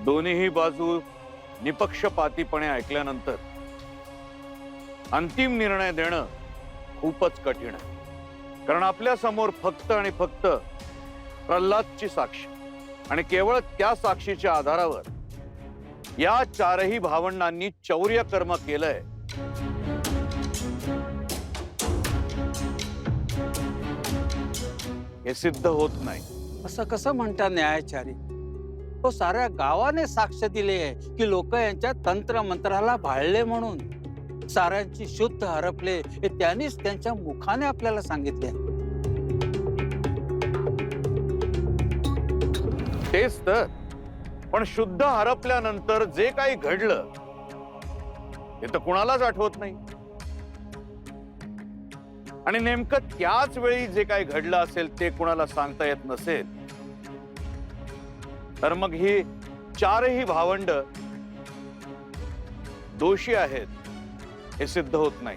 दोन्हीही बाजू निपक्षपातीपणे ऐकल्यानंतर अंतिम निर्णय देणं खूपच कठीण आहे, कारण आपल्या समोर फक्त आणि फक्त प्रल्हादची साक्ष आणि केवळ त्या साक्षीच्या आधारावर या चारही भावंडांनी चौर्य कर्म केलंय हे सिद्ध होत नाही। असं कसं म्हणता न्यायाचारी? तो साऱ्या गावाने साक्ष दिली आहे की लोक यांच्या तंत्र मंत्राला भाळले म्हणून साऱ्यांची शुद्ध हरपले हे त्यांनीच त्यांच्या मुखाने आपल्याला सांगितले। तेच तर, पण शुद्ध हरपल्यानंतर जे काही घडलं ते तर कुणालाच आठवत नाही, आणि नेमकं त्याच वेळी जे काही घडलं असेल ते कुणाला सांगता येत नसेल तर मग ही चारही भावंड दोषी आहेत हे सिद्ध होत नाही।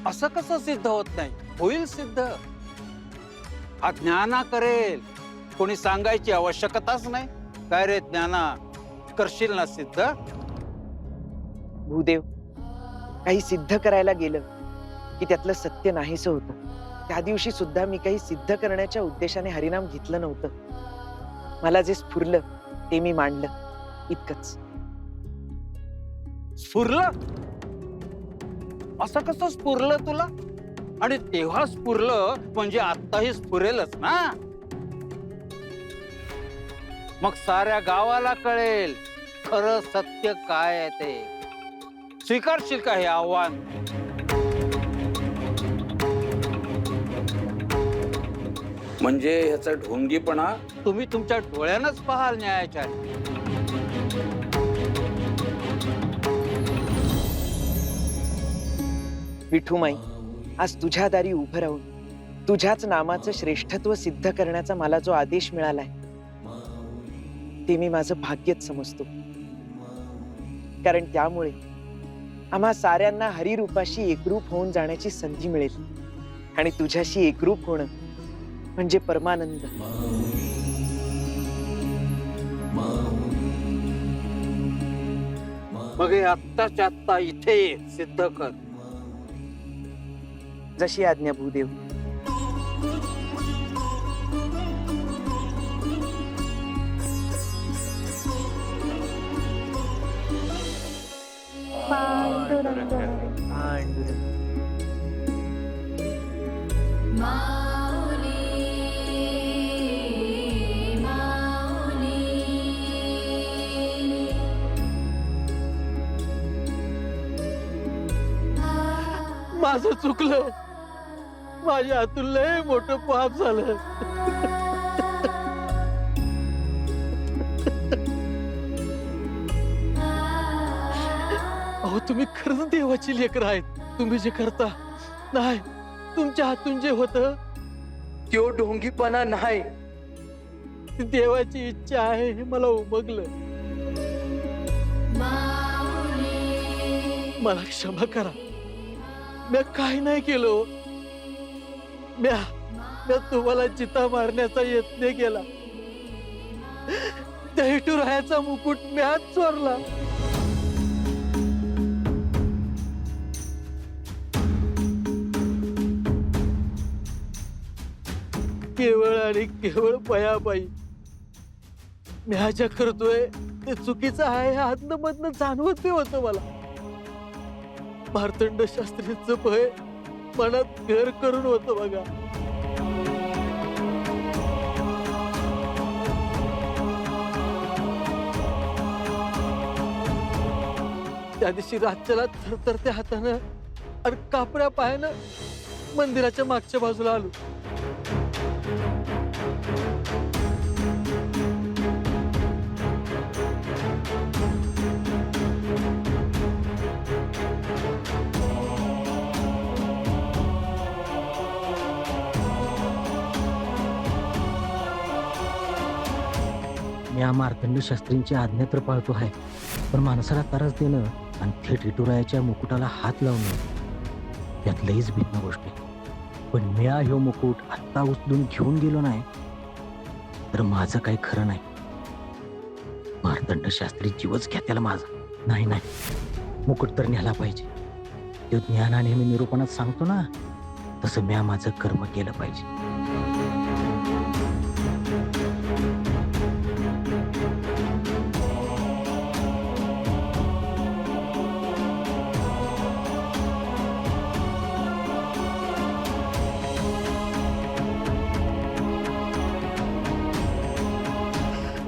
असं कसं सिद्ध होत नाही? होईल सिद्ध। हा ज्ञाना करेल, कोणी सांगायची आवश्यकताच नाही। काय रे ज्ञाना, करशील ना सिद्ध? भूदेव, काही सिद्ध करायला गेलं की त्यातलं सत्य नाहीसं होतं। त्या दिवशी सुद्धा मी काही सिद्ध करण्याच्या उद्देशाने हरिनाम घेतलं नव्हतं। मला जे स्फुरलं ते मी मांडलं, इतकंच। स्फुरलं? असं कसं स्फुरलं तुला? आणि तेव्हा स्फुरलं म्हणजे आत्ताही स्फुरेलच ना? मग साऱ्या गावाला कळेल खरं सत्य काय आहे ते। स्वीकारशील का हे आव्हान? म्हणजे ह्याचा ढोंगीपणा तुम्ही तुमच्या डोळ्यानंच पाहाल न्यायाचारी। विठुमाई, आज तुझ्या दारी उभं राहून तुझ्याच नामाचं श्रेष्ठत्व सिद्ध करण्याचा मला जो आदेश मिळालाय ते मी माझं भाग्यच समजतो, कारण त्यामुळे आम्हा साऱ्यांना हरिरूपाशी एकरूप होऊन जाण्याची संधी मिळेल, आणि तुझ्याशी एकरूप होणं म्हणजे परमानंद। मग हे आत्ताच्या आत्ता इथे सिद्ध कर। जशी आज्ञा भूदेव। पांडुरंग माझं चुकलं, माझ्या हातून लय मोठं पाप झालं। अहो, तुम्ही खरंच देवाची लेकर आहेत। तुम्ही जे करता नाही, तुमच्या हातून जे होतं तो ढोंगीपणा नाही, ती देवाची इच्छा आहे हे मला उमगलं। मला क्षमा करा, मी काही नाही केलो। मी तुम्हाला चिता मारण्याचा यत्न केला, दहीटुरायाचा मुकुट म्याच चोरला। केवळ आणि केवळ बयाबाई मी ज्या करतोय ते चुकीचं आहे हे आतमधनं जाणवत बी होतं मला। मार्तंड शास्त्रींचं भय मनात घर करून होतं बघा। त्या दिवशी रातच्याला थरथरत्या हातानं आणि कापड्या पायानं मंदिराच्या मागच्या बाजूला आलो। मी मार्तंड शास्त्रींची आज्ञा तर पाळतो आहे, पण माणसाला त्रास देणं आणि थेट विठुरायाच्या मुकुटाला हात लावणं यात लईच भिन्न गोष्ट आहे। पण मी ह्यो मुकुट आत्ता उचलून घेऊन गेलो नाही तर माझं काही खरं नाही। मार्तंड शास्त्री जीवच घ्या त्याला माझा. नाही नाही, मुकुट तर न्यायला पाहिजे. तो ज्ञाना नेहमी निरूपणात सांगतो ना, तसं म्या माझं कर्म केलं पाहिजे.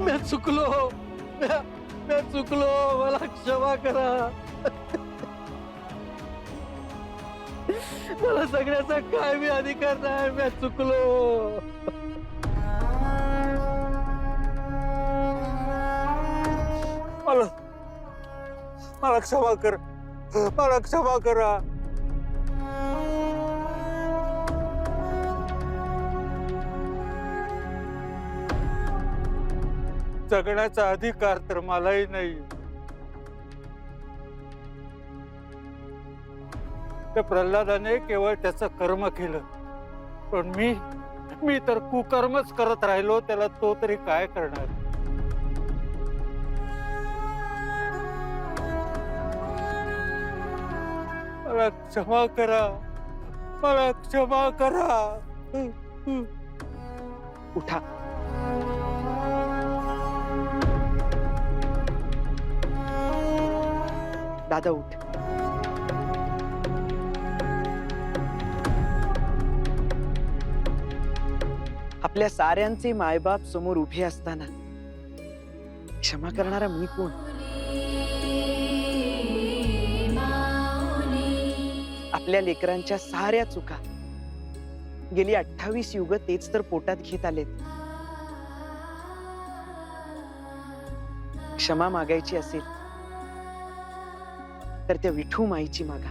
मी चुकलो, मी चुकलो, मला क्षमा करा. मला सगळ्याचा काय मी अधिकार नाही, मी चुकलो. मला मला क्षमा कर, मला क्षमा करा. जगण्याचा अधिकार तर मलाही नाही. त्या प्रल्हादाने केवळ त्याचं कर्म केलं, पण मी तर कुकर्मच करत राहिलो. त्याला तो तरी काय करणार. मला क्षमा करा, मला क्षमा करा. उठा. दादा उठ. आपल्या साऱ्यांचे मायबाप समोर उभे असताना क्षमा करणारा मी कोण? आपल्या लेकरांच्या साऱ्या चुका गेली 28 युग तेच तर पोटात घेत आलेत. क्षमा मागायची असेल तर त्या विठू माईची मागा.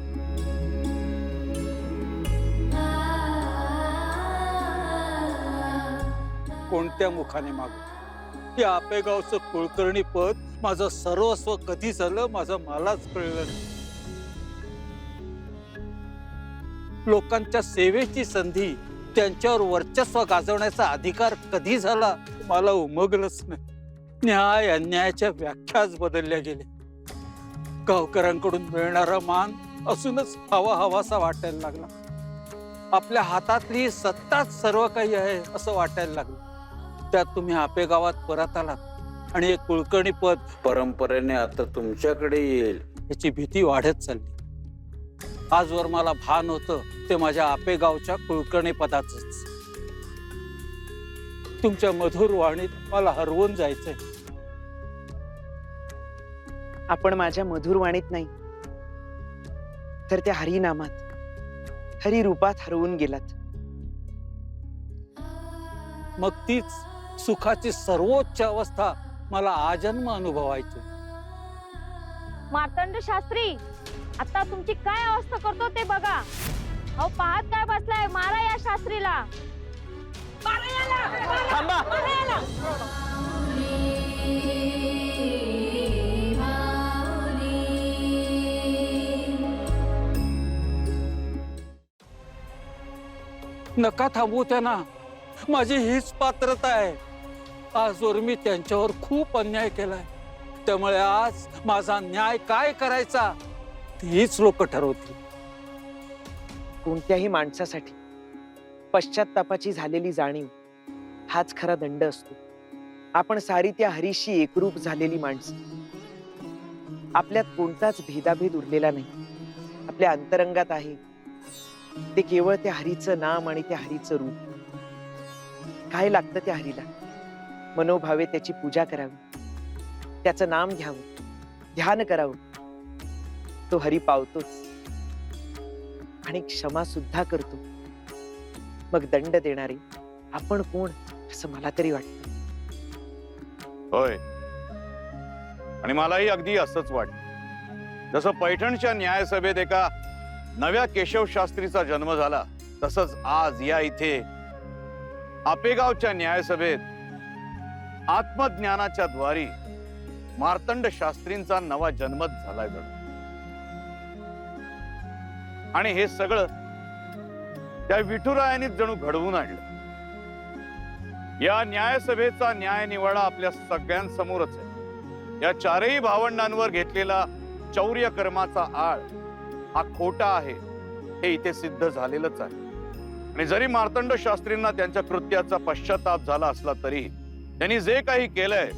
कोणत्या मुखाने मागू? या आपेगावचं कुलकर्णी पद माझं सर्वस्व कधी झालं, माझं मलाच कळलं नाही. लोकांच्या सेवेची संधी, त्यांच्यावर वर्चस्व गाजवण्याचा अधिकार कधी झाला, मला उमगलंच नाही. न्याय अन्यायाच्या व्याख्याच बदलल्या गेल्या. गावकऱ्यांकडून मिळणारा मान असूनच हवा हवासा वाटायला लागला. आपल्या हातातली सत्ताच सर्व काही आहे असं वाटायला लागलं. त्यात तुम्ही आपेगावात परत आलात आणि एक कुलकर्णी पद परंपरेने आता तुमच्याकडे येईल याची भीती वाढत चालली. आजवर मला भान होतं ते माझ्या आपेगावच्या कुलकर्णी पदाचंच. तुमच्या मधुर वाणीत मला हरवून जायचंय. आपण माझ्या मधुर वाणीत नाही तर त्या हरिनामात, हरिरूपात हरवून गेलात. मग तीच सुखाची सर्वोच्च अवस्था मला आजन्म अनुभवायची. मार्तंड शास्त्री, आता तुमची काय अवस्था करतो ते बघा. अहो पाहत काय बसलाय, मारा या शास्त्रीला. थांबा. नका थांबवू त्यांना, माझी हीच पात्रता आहे. आजवर मी त्यांच्यावर खूप अन्याय केलाय, त्यामुळे आज माझा न्याय काय करायचा हीच लोक ठरवतील. कोणत्याही माणसासाठी पश्चात्तापाची झालेली जाणीव हाच खरा दंड असतो. आपण सारी त्या हरीशी एकरूप झालेली माणसं. आपल्यात कोणताच भेदाभेद उरलेला नाही. आपल्या अंतरंगात आहे ते केवळ त्या हरीचं नाम आणि त्या हरीचं रूप. काय लागतं त्या हरीला? मनोभावे त्याची पूजा करावी, त्याचं नाम घ्यावं, ध्यान करावं. तो हरी पावतोच आणि क्षमा सुद्धा करतो. मग दंड देणारे आपण कोण असं मला तरी वाटतं. होय, आणि मलाही अगदी असंच वाटतं. जसं पैठणच्या न्यायसभेत एका नव्या केशव शास्त्रीचा जन्म झाला, तसंच आज या इथे आपेगावच्या न्यायसभेत आत्मज्ञानाच्या द्वारी मार्तंड शास्त्रींचा नवा जन्मच झालाय जणू. आणि हे सगळं त्या विठुरायांनीच जणू घडवून आणलं. या न्यायसभेचा न्याय निवाडा आपल्या सगळ्यांसमोरच आहे. या चारही भावंडांवर घेतलेला चौर्य कर्माचा आळ हा खोटा आहे हे इथे सिद्ध झालेलंच आहे. आणि जरी मार्तंड शास्त्रींना त्यांच्या कृत्याचा पश्चाताप झाला असला तरी त्यांनी जे काही केलंय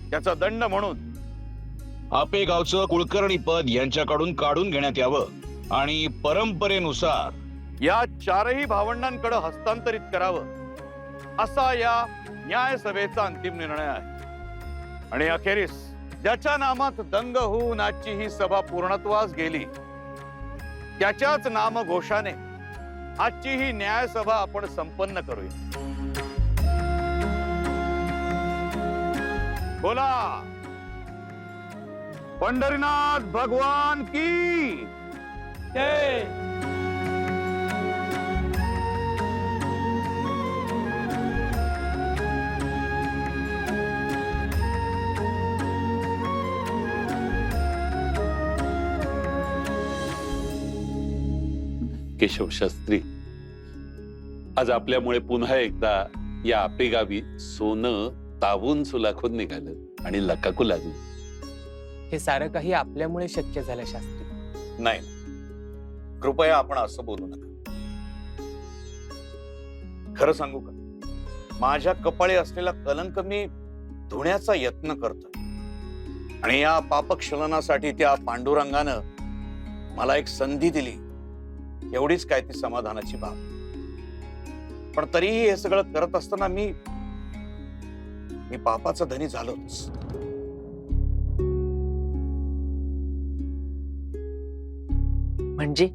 त्याचा दंड म्हणून आपेगावचं कुलकर्णी पद यांच्याकडून काढून घेण्यात यावं आणि परंपरेनुसार या चारही भावंडांकडे हस्तांतरित करावं असा या न्यायसभेचा अंतिम निर्णय आहे. आणि अखेरीस ज्याच्या नामात दंग होऊन आजची ही सभा पूर्णत्वास गेली त्याच्याच नामघोषाने आजची ही न्यायसभा आपण संपन्न करूया. बोला पंढरीनाथ भगवान की जय. केशव शास्त्री, आज आपल्यामुळे पुन्हा एकदा या आपेगावी सोनं तावून सुलाखून निघालं आणि लकाकू लागलं. हे सारं काही आपल्यामुळे शक्य झालं शास्त्री. नाही, कृपया आपण असं बोलू नका. खरं सांगू का, माझ्या कपाळी असलेला कलंक मी धुण्याचा यत्न करतोय. आणि या पापक्षलनासाठी त्या पांडुरंगानं मला एक संधी दिली, एवढीच काय ती समाधानाची बाब. पण तरीही हे सगळं करत असताना मी पापाचा धनी झालोच. म्हणजे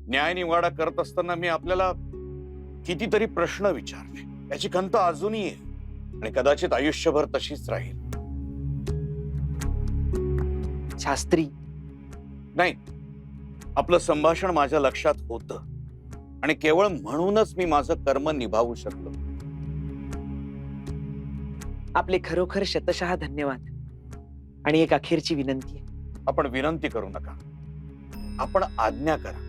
न्यायनिवाडा करत असताना मी आपल्याला कितीतरी प्रश्न विचारले, याची खंत अजूनही आहे आणि कदाचित आयुष्यभर तशीच राहील. शास्त्री, नाही, आपलं संभाषण माझ्या लक्षात होतं आणि केवळ म्हणूनच मी माझं कर्म निभावू शकलो. आपले खरोखर शतशः धन्यवाद. आणि एक अखेरची विनंती आहे. आपण विनंती करू नका, आपण आज्ञा करा.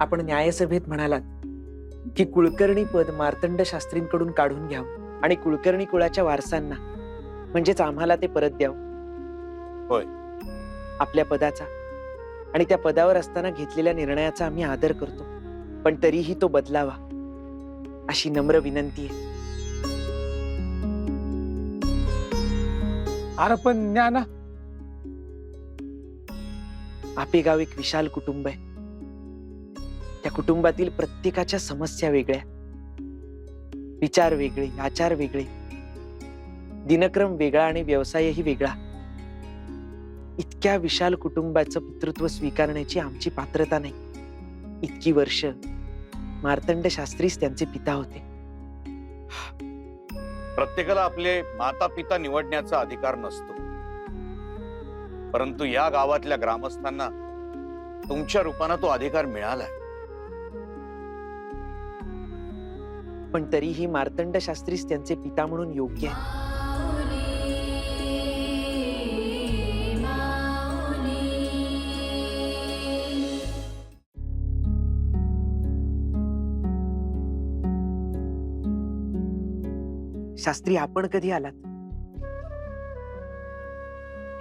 आपण न्यायसभेत म्हणालात की कुलकर्णी पद मार्तंड शास्त्रींकडून काढून घ्यावं आणि कुलकर्णी कुळाच्या वारसांना म्हणजेच आम्हाला ते परत द्यावं. होय. आपल्या पदाचा आणि त्या पदावर असताना घेतलेल्या निर्णयाचा आम्ही आदर करतो, पण तरीही तो बदलावा अशी नम्र विनंती आहे. अरे पण ज्ञाना, आपेगाव एक विशाल कुटुंब आहे. त्या कुटुंबातील प्रत्येकाच्या समस्या वेगळ्या, विचार वेगळे, आचार वेगळे, दिनक्रम वेगळा आणि व्यवसायही वेगळा. इतक्या विशाल कुटुंबाचं पितृत्व स्वीकारण्याची आमची पात्रता नाही. इतकी वर्ष मार्तंड शास्त्रीच त्यांचे पिता होते. प्रत्येकाला आपले माता पिता निवडण्याचा अधिकार नसतो, परंतु या गावातल्या ग्रामस्थांना तुमच्या रूपानं तो अधिकार मिळालाय. पण तरीही मार्तंड शास्त्रीच त्यांचे पिता म्हणून योग्य आहे. शास्त्री, आपण कधी आलात?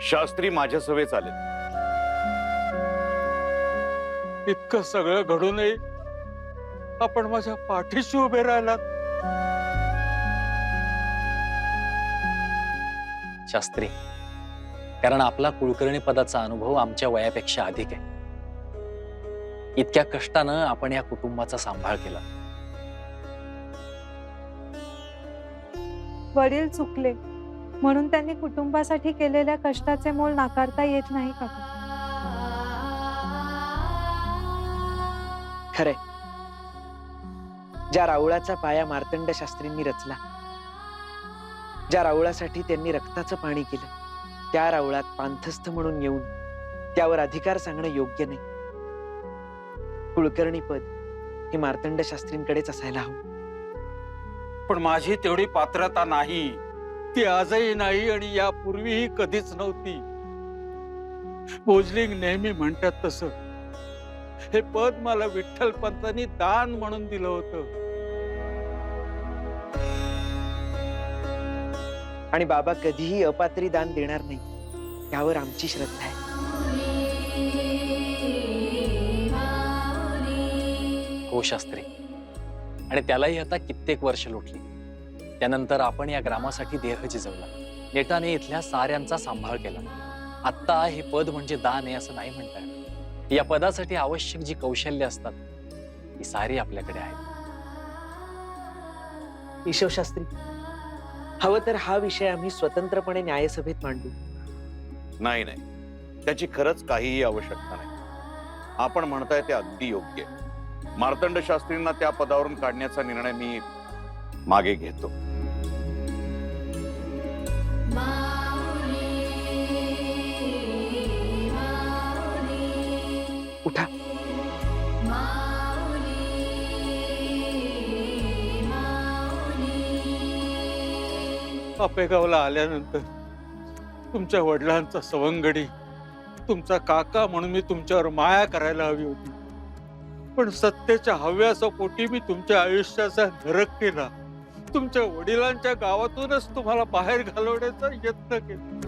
शास्त्री माझ्या सभेत आले. इतकं सगळं घडूनही आपण माझ्या पाठीशी उभे राहिलात. शास्त्री, कारण आपला कुलकर्णी पदाचा अनुभव आमच्या वयापेक्षा अधिक आहे. इतक्या कष्टानं आपण या कुटुंबाचा सांभाळ केला. वडील चुकले म्हणून त्यांनी कुटुंबासाठी केलेल्या कष्टाचे मोल नाकारता येत नाही का? खरंय, ज्या राऊळाचा पाया मार्तंड शास्त्रींनी रचला, ज्या राऊळासाठी त्यांनी रक्ताचं पाणी केलं, त्या राऊळात पांथस्थ म्हणून येऊन त्यावर अधिकार सांगणं योग्य नाही. कुलकर्णी पद हे मार्तंड शास्त्रींकडेच असायला हवं. पण माझी तेवढी पात्रता नाही, ती आजही नाही आणि यापूर्वीही कधीच नव्हती. भोजलिंग नेहमी म्हणतात तसं हे पद मला विठ्ठल पंतांनी दान म्हणून दिलं होतं. आणि बाबा कधीही अपात्री दान देणार नाही यावर आमची श्रद्धा आहे. हो शास्त्री, आणि त्यालाही आता कित्येक वर्ष लोटली. त्यानंतर आपण या ग्रामासाठी देह झिजवला, नेटाने इथल्या साऱ्यांचा सांभाळ केला. आत्ता हे पद म्हणजे दान आहे असं नाही म्हणता येणार. या पदासाठी आवश्यक जी कौशल्य असतात ती सारी आपल्याकडे आहेत. केशवशास्त्री, हवं तर हा विषय आम्ही स्वतंत्रपणे न्यायसभेत मांडू. नाही नाही, त्याची खरंच काहीही आवश्यकता नाही. आपण म्हणताय ते अगदी योग्य आहे. मार्तंड शास्त्रींना त्या पदावरून काढण्याचा निर्णय मी मागे घेतो. उठा. आपेगावला आल्यानंतर तुमच्या वडिलांचा सवंगडी, तुमचा काका म्हणून मी तुमच्यावर माया करायला हवी होती. पण सत्तेच्या हव्यासा पोटी मी तुमच्या आयुष्याचा नरक केला. तुमच्या वडिलांच्या गावातूनच तुम्हाला बाहेर घालवण्याचा यत्न केला.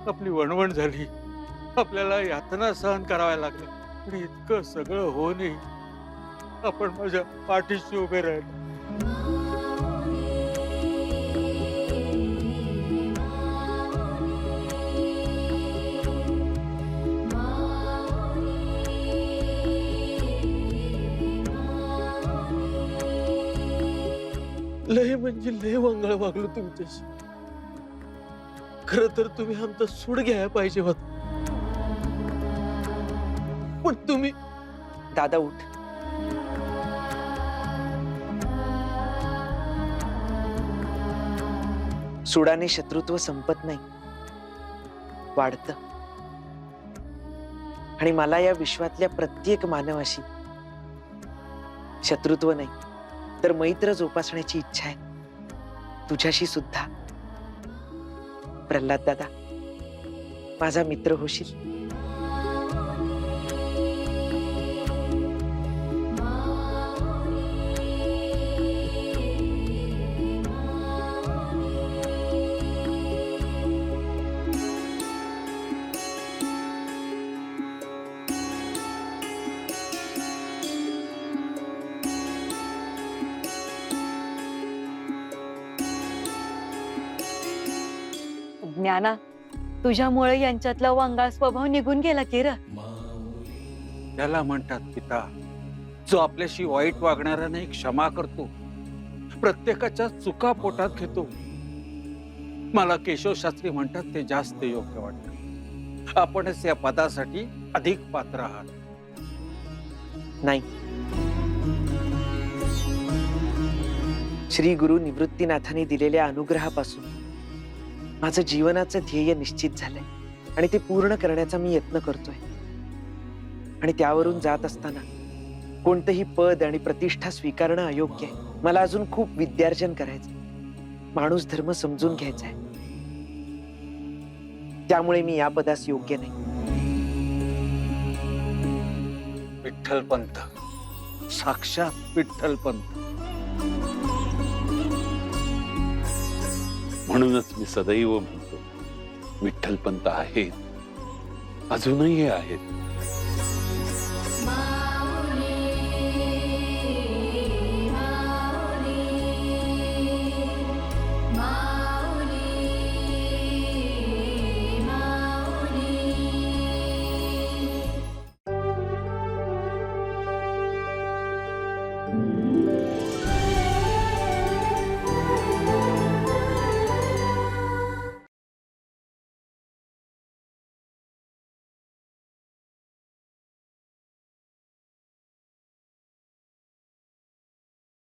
आपली वणवण झाली, आपल्याला यातना सहन कराव्या लागल्या. पण इतकं सगळं होऊनही आपण माझ्या पाठीशी उभे राहिले. लय म्हणजे लय मंगळ वागलो तुमच्याशी. खर तर तुम्ही आमचा सूड घ्यायला पाहिजे होत, पण तुम्ही. दादा उठ. सुडाने शत्रुत्व संपत नाही, वाढतं. आणि मला या विश्वातल्या प्रत्येक मानवाशी शत्रुत्व नाही तर मैत्र जोपासण्याची इच्छा आहे. तुझ्याशी सुद्धा. प्रल्हाद दादा, माझा मित्र होशील. ज्ञाना, तुझ्यामुळे यांच्यातला वंगाळ स्वभाव निघून गेला की र. त्याला म्हणतात पिता, जो आपल्याशी वाईट वागणाऱ्याने क्षमा करतो, प्रत्येकाच्या चुका पोटात घेतो. मला केशवशास्त्री म्हणतात ते जास्त योग्य वाटतं. आपणच या पदासाठी अधिक पात्र आहात. नाही, श्री गुरु निवृत्तीनाथांनी दिलेल्या अनुग्रहापासून माझं जीवनाचं ध्येय निश्चित झालंय आणि ते पूर्ण करण्याचा मी यत्न करतोय. आणि त्यावरून जात असताना कोणतंही पद आणि प्रतिष्ठा स्वीकारणं अयोग्य आहे. मला अजून खूप विद्यार्जन करायचंय, माणूस धर्म समजून घ्यायचा आहे. त्यामुळे मी या पदास योग्य नाही. विठ्ठलपंत, साक्षात विठ्ठलपंत. म्हणूनच मी सदैव म्हणतो, विठ्ठलपंत आहेत, अजूनही आहेत.